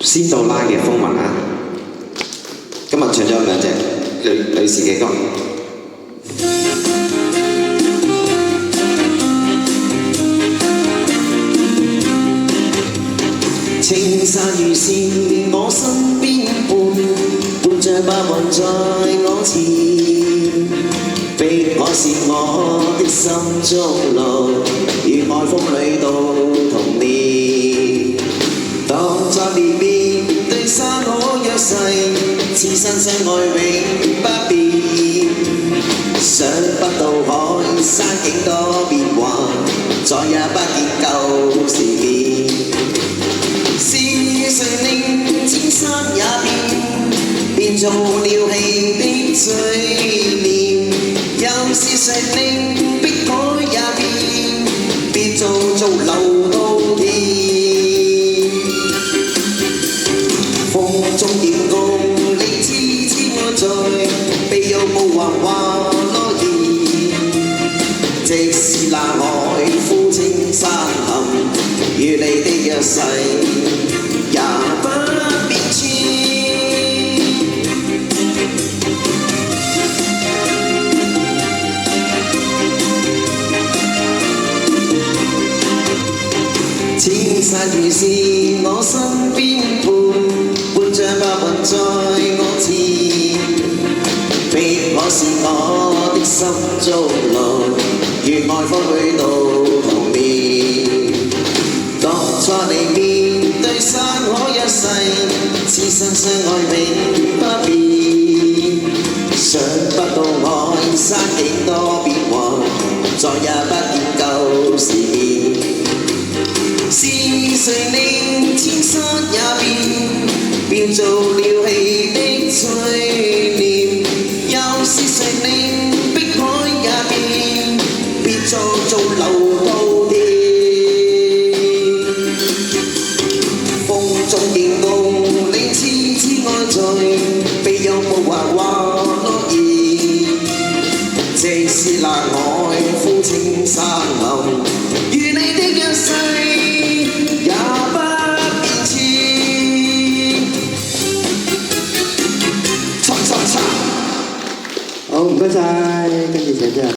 仙杜拉嘅風雲啊！今日唱咗兩隻女士嘅歌。青山如是我身邊伴着白雲在我前，碧海是我的心中路，如愛風裏到童年。當在連面對山可約誓，此生相愛永不變。想不到海山景多變幻，再也不見舊時面。是誰令千山也變做了戲的嘴臉？又是誰令碧海也變做流到天？風中見共你痴痴愛在，被有霧橫橫落葉。即使那海枯青山陷，與你的約誓也不變遷。青山如是我身邊伴着白雲在我前，碧海是我的心中路，如愛風去到童年。當初你面對山可約誓，此生相愛永不變。想不到海山景多變幻，再也不見舊時面。是誰令千山也變做了戲的嘴臉？又是誰令碧海也變做流到天？風中見共你痴痴愛在，被有霧橫橫落葉。即使那海枯青山